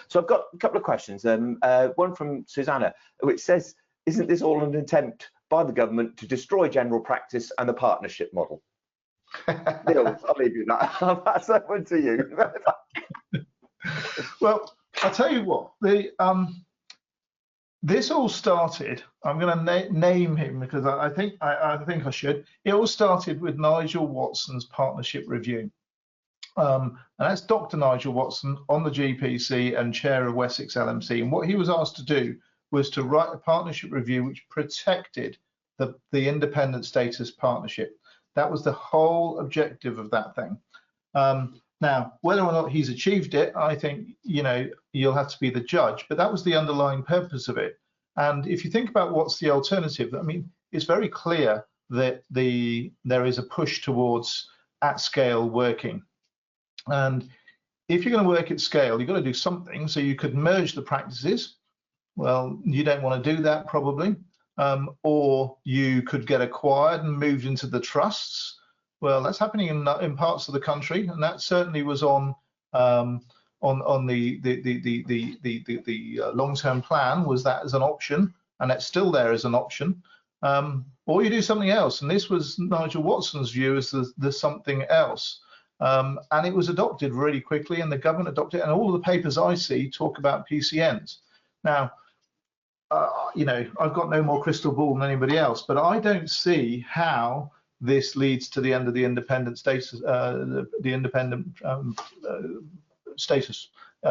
So I've got a couple of questions. One from Susanna, which says, isn't this all an attempt by the government to destroy general practice and the partnership model? Neil, I'll leave you that. I'll pass that one to you. Well, I'll tell you what, this all started, I'm going to name him because I think I should. It all started with Nigel Watson's partnership review. And that's Dr. Nigel Watson on the GPC and chair of Wessex LMC. And what he was asked to do was to write a partnership review which protected the independent status partnership. That was the whole objective of that thing. Now, whether or not he's achieved it, I think, you know, you'll have to be the judge, but that was the underlying purpose of it. And if you think about what's the alternative, I mean, it's very clear that there is a push towards at-scale working. And if you're going to work at scale, you've got to do something. So you could merge the practices. Well, you don't want to do that probably. Or you could get acquired and moved into the trusts. Well, that's happening in parts of the country, and that certainly was on the long-term plan, was that as an option, and that's still there as an option. Or you do something else, and this was Nigel Watson's view as the something else. And it was adopted really quickly, and the government adopted it, and all of the papers I see talk about PCNs. Now, you know, I've got no more crystal ball than anybody else, but I don't see how this leads to the end of the independent status. I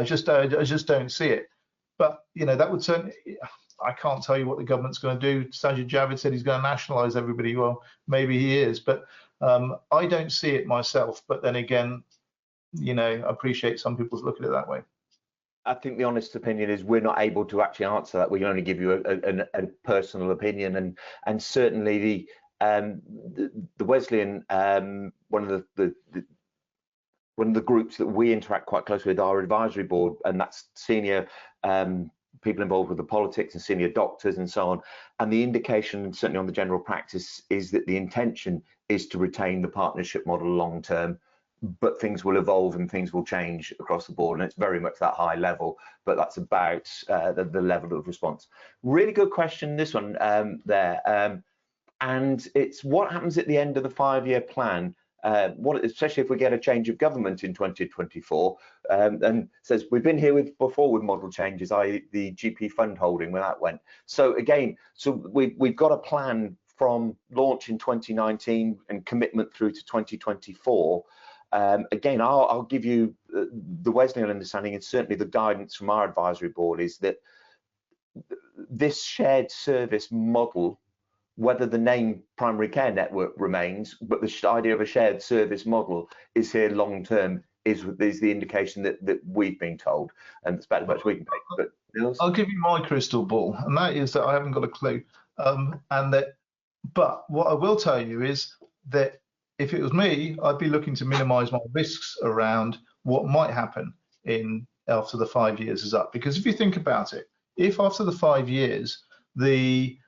just don't see it. But you know, that would certainly. I can't tell you what the government's going to do. Sajid Javid said he's going to nationalise everybody. Well, maybe he is, but I don't see it myself. But then again, you know, I appreciate some people look at it that way. I think the honest opinion is we're not able to actually answer that. We can only give you a personal opinion, and certainly the Wesleyan, one of the groups that we interact quite closely with, our advisory board, and that's senior people involved with the politics and senior doctors and so on. And the indication, certainly on the general practice, is that the intention is to retain the partnership model long term, but things will evolve and things will change across the board, and it's very much that high level, but that's about the level of response. Really good question, this one and it's what happens at the end of the 5-year plan, especially if we get a change of government in 2024, and says we've been here before with model changes, i.e. the GP fund holding when that went. So again, we've got a plan from launch in 2019 and commitment through to 2024. Again, I'll give you the Wesleyan understanding, and certainly the guidance from our advisory board is that this shared service model, whether the name primary care network remains, but the idea of a shared service model is here long term, is the indication that we've been told, and it's about as much we can take. But Niels? I'll give you my crystal ball, and that is that I haven't got a clue. But what I will tell you is that if it was me, I'd be looking to minimise my risks around what might happen after the 5 years is up. Because if you think about it, if after the 5 years the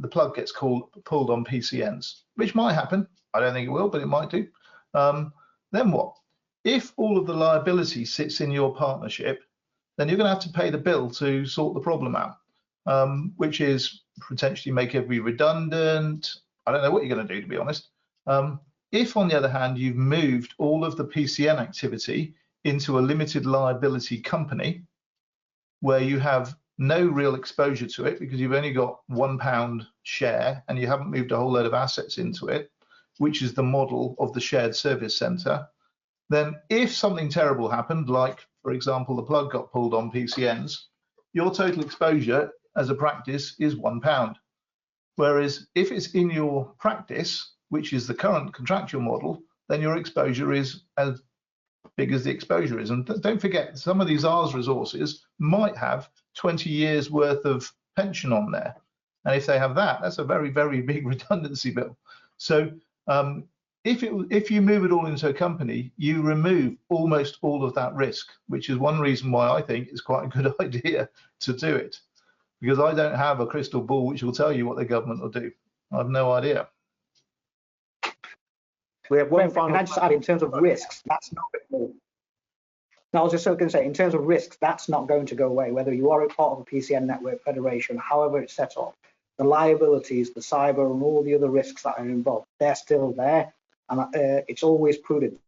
plug gets pulled on PCNs, which might happen, I don't think it will, but it might do. Then what? If all of the liability sits in your partnership, then you're going to have to pay the bill to sort the problem out, which is potentially make everybody redundant. I don't know what you're going to do, to be honest. If, on the other hand, you've moved all of the PCN activity into a limited liability company where you have no real exposure to it because you've only got £1 share and you haven't moved a whole load of assets into it, which is the model of the shared service centre, then if something terrible happened, like, for example, the plug got pulled on PCNs, your total exposure as a practice is £1. Whereas if it's in your practice, which is the current contractual model, then your exposure is as big as the exposure is. And don't forget, some of these R's resources might have 20 years worth of pension on there. And if they have that, that's a very, very big redundancy bill. So if you move it all into a company, you remove almost all of that risk, which is one reason why I think it's quite a good idea to do it. Because I don't have a crystal ball which will tell you what the government will do. I have no idea. We have one final. Can I just add, in terms of risks, that's not Now, I was just going to say, in terms of risks, that's not going to go away, whether you are a part of a PCN network federation, however it's set up. The liabilities, the cyber, and all the other risks that are involved, they're still there. And it's always prudent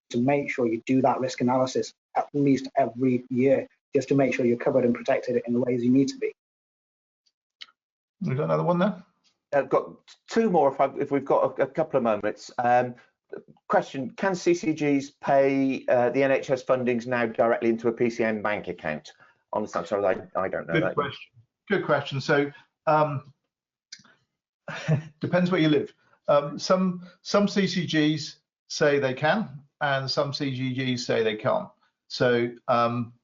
to make sure you do that risk analysis at least every year, just to make sure you're covered and protected in the ways you need to be. We've got another one there. I've got two more if we've got a couple of moments. Question, can CCGs pay the NHS fundings now directly into a PCN bank account? Honestly, I'm sorry, I don't know. Good question. Good question. So depends where you live. Some CCGs say they can, and some CCGs say they can't. So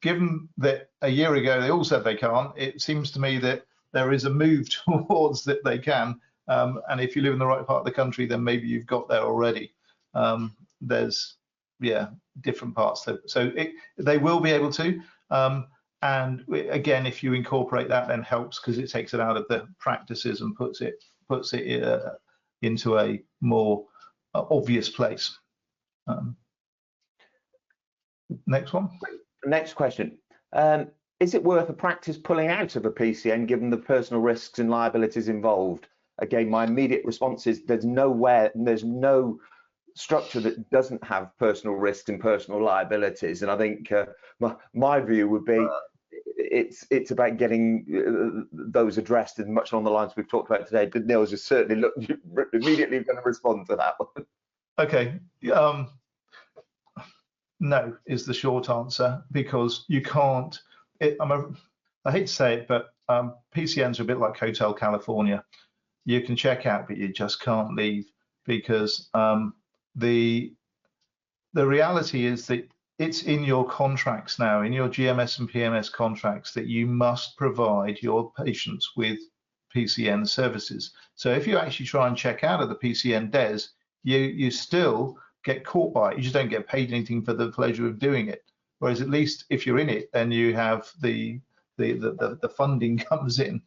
given that a year ago they all said they can't, it seems to me that there is a move towards that they can. And if you live in the right part of the country, then maybe you've got there already. There's different parts. So they will be able to. And again, if you incorporate that, then helps, because it takes it out of the practices and puts it into a more obvious place. Next one. Next question. Is it worth a practice pulling out of a PCN given the personal risks and liabilities involved? Again, my immediate response is there's no structure that doesn't have personal risks and personal liabilities. And I think my view would be it's about getting those addressed, and much along the lines we've talked about today. But Neil's just certainly immediately going to respond to that one. Okay. No is the short answer, because you can't. I hate to say it, but PCNs are a bit like Hotel California. You can check out, but you just can't leave, because the reality is that it's in your contracts now, in your GMS and PMS contracts, that you must provide your patients with PCN services. So if you actually try and check out of the PCN DES, you still get caught by it. You just don't get paid anything for the pleasure of doing it. Whereas at least if you're in it, then you have the funding comes in.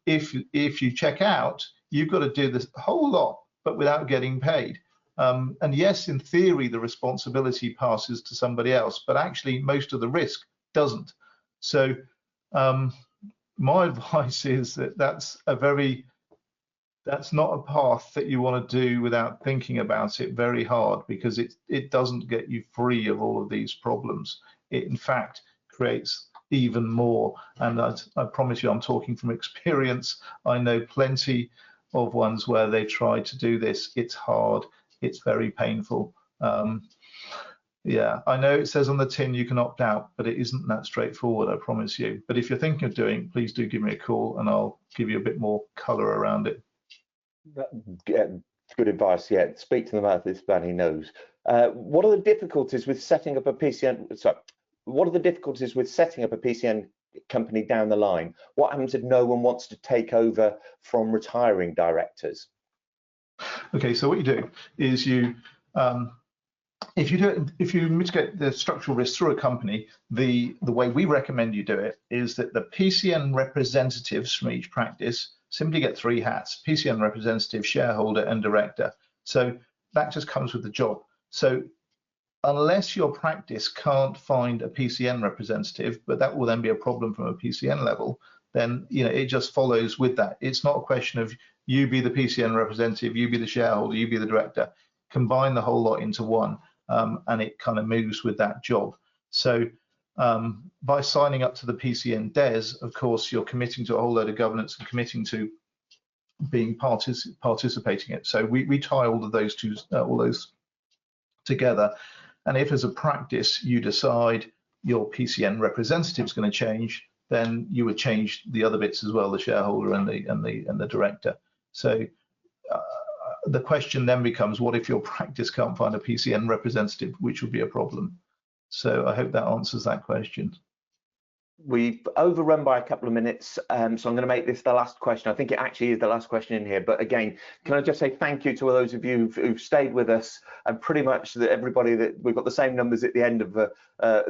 If you check out, you've got to do this whole lot, but without getting paid. And yes, in theory, the responsibility passes to somebody else, but actually most of the risk doesn't. So my advice is that that's not a path that you want to do without thinking about it very hard, because it doesn't get you free of all of these problems. It in fact creates even more. And I promise you, I'm talking from experience. I know plenty of ones where they tried to do this. It's hard. It's very painful. Yeah, I know it says on the tin you can opt out, but it isn't that straightforward, I promise you. But if you're thinking of doing, please do give me a call and I'll give you a bit more color around it. Good advice. Yeah, speak to the man this man he knows. What are the difficulties with setting up a PCN? Sorry, what are the difficulties with setting up a PCN company down the line? What happens if no one wants to take over from retiring directors? Okay, so what you do is if you mitigate the structural risk through a company, the way we recommend you do it is that the PCN representatives from each practice simply get 3 hats: PCN representative, shareholder, and director. So that just comes with the job. So unless your practice can't find a PCN representative, but that will then be a problem from a PCN level, then it just follows with that. It's not a question of you be the PCN representative, you be the shareholder, you be the director. Combine the whole lot into one, and it kind of moves with that job. So by signing up to the PCN DES, of course, you're committing to a whole load of governance and committing to being participating in it. So we tie all of those all those together. And if as a practice you decide your PCN representative is going to change, then you would change the other bits as well, the shareholder and the director. So the question then becomes, what if your practice can't find a PCN representative, which would be a problem? So I hope that answers that question. We've overrun by a couple of minutes, so I'm going to make this the last question. I think it actually is the last question in here, but again, can I just say thank you to those of you who've stayed with us, and pretty much everybody that we've got the same numbers at the end of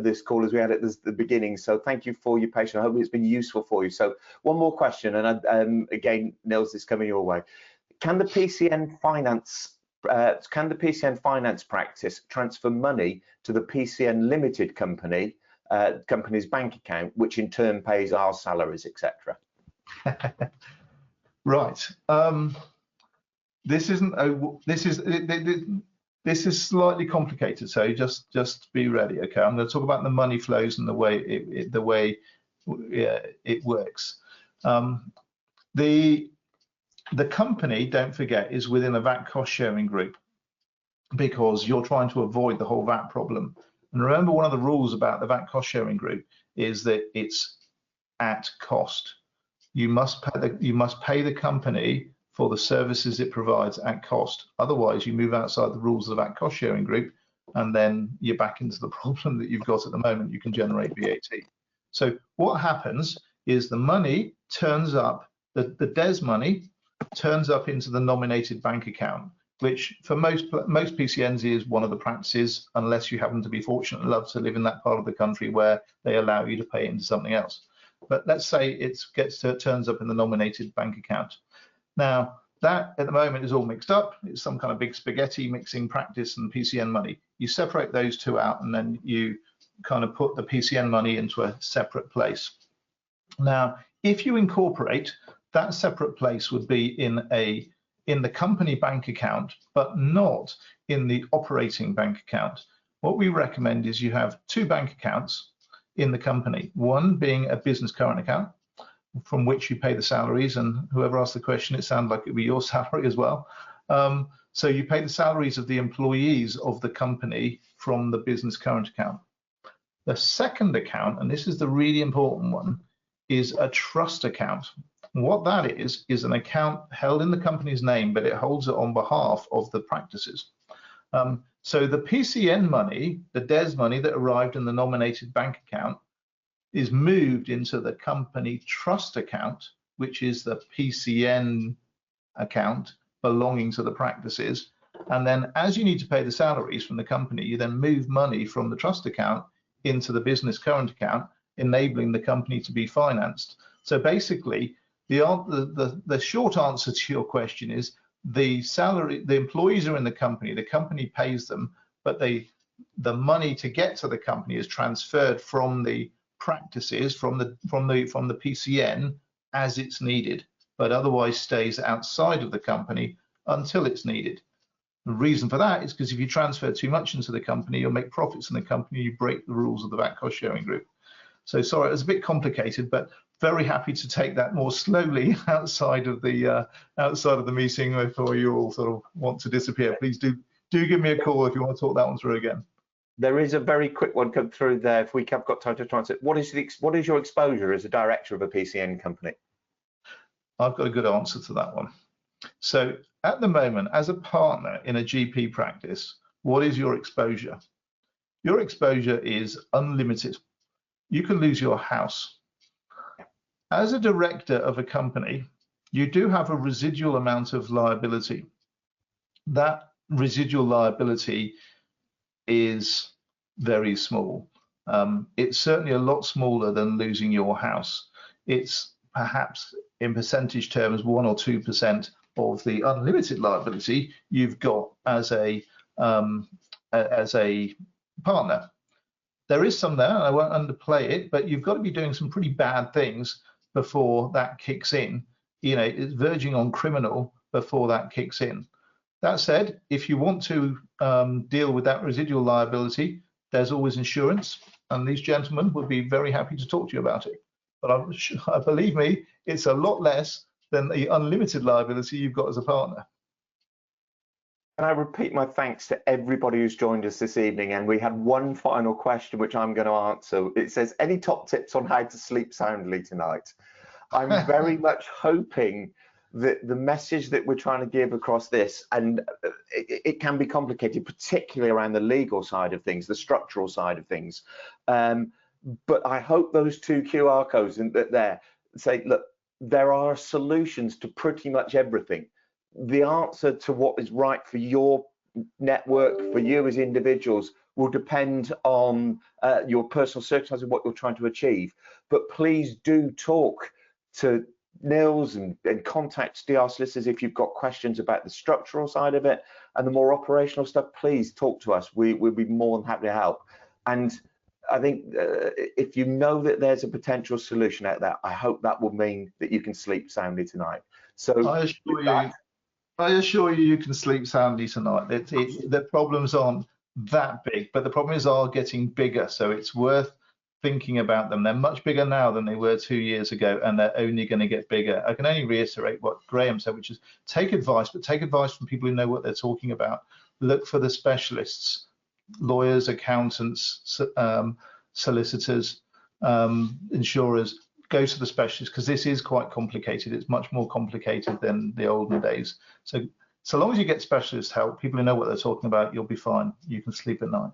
this call as we had at the beginning. So thank you for your patience. I hope it's been useful for you. So one more question, and again, Nils, is coming your way. Can the PCN finance practice transfer money to the PCN limited company company's bank account, which in turn pays our salaries, etc. Right. This is slightly complicated, so just be ready. Okay, I'm going to talk about the money flows and the way it works. The company, don't forget, is within a VAT cost sharing group because you're trying to avoid the whole VAT problem. And remember, one of the rules about the VAT cost sharing group is that it's at cost. You must pay the company for the services it provides at cost. Otherwise, you move outside the rules of the VAT cost sharing group, and then you're back into the problem that you've got at the moment. You can generate VAT. So what happens is the money turns up, the DES money turns up into the nominated bank account, which for most PCNs is one of the practices, unless you happen to be fortunate enough to live in that part of the country where they allow you to pay into something else. But let's say it turns up in the nominated bank account. Now, that at the moment is all mixed up. It's some kind of big spaghetti mixing practice and PCN money. You separate those two out, and then you kind of put the PCN money into a separate place. Now, if you incorporate, that separate place would be in the company bank account, but not in the operating bank account. What we recommend is you have two bank accounts in the company, one being a business current account, from which you pay the salaries, and whoever asked the question, it sounded like it would be your salary as well. So you pay the salaries of the employees of the company from the business current account. The second account, and this is the really important one, is a trust account. What that is an account held in the company's name, but it holds it on behalf of the practices. So the PCN money, the DES money that arrived in the nominated bank account, is moved into the company trust account, which is the PCN account belonging to the practices. And then as you need to pay the salaries from the company, you then move money from the trust account into the business current account, enabling the company to be financed. So basically, the short answer to your question is the employees are in the company pays them, but the money to get to the company is transferred from the practices, from the PCN as it's needed, but otherwise stays outside of the company until it's needed. The reason for that is because if you transfer too much into the company, you'll make profits in the company, you break the rules of the VAT cost sharing group. So sorry, it was a bit complicated, but very happy to take that more slowly outside of the meeting before you all sort of want to disappear. Please do give me a call if you want to talk that one through again. There is a very quick one come through there. If we have got time to translate, what is your exposure as a director of a PCN company? I've got a good answer to that one. So at the moment, as a partner in a GP practice, what is your exposure? Your exposure is unlimited. You can lose your house. As a director of a company, you do have a residual amount of liability. That residual liability is very small. It's certainly a lot smaller than losing your house. It's perhaps in percentage terms 1 or 2% of the unlimited liability you've got as a partner. There is some there, and I won't underplay it, but you've got to be doing some pretty bad things before that kicks in. You know, it's verging on criminal before that kicks in. That said, if you want to deal with that residual liability, there's always insurance, and these gentlemen would be very happy to talk to you about it. But believe me, it's a lot less than the unlimited liability you've got as a partner. Can I repeat my thanks to everybody who's joined us this evening? And we had one final question, which I'm going to answer. It says, any top tips on how to sleep soundly tonight? I'm very much hoping that the message that we're trying to give across this, and it can be complicated, particularly around the legal side of things, the structural side of things. But I hope those two QR codes there say, look, there are solutions to pretty much everything. The answer to what is right for your network, for you as individuals, will depend on your personal circumstances and what you're trying to achieve. But please do talk to Nils and contact DR Solicitors if you've got questions about the structural side of it, and the more operational stuff, please talk to us. We'll be more than happy to help. And I think if you know that there's a potential solution out there, I hope that will mean that you can sleep soundly tonight. So I assure you, you can sleep soundly tonight. The problems aren't that big, but the problems are getting bigger. So it's worth thinking about them. They're much bigger now than they were 2 years ago, and they're only going to get bigger. I can only reiterate what Graham said, which is take advice, but take advice from people who know what they're talking about. Look for the specialists, lawyers, accountants, solicitors, insurers. Go to the specialists, because this is quite complicated. It's much more complicated than the olden days. So long as you get specialist help, people who know what they're talking about, you'll be fine. You can sleep at night.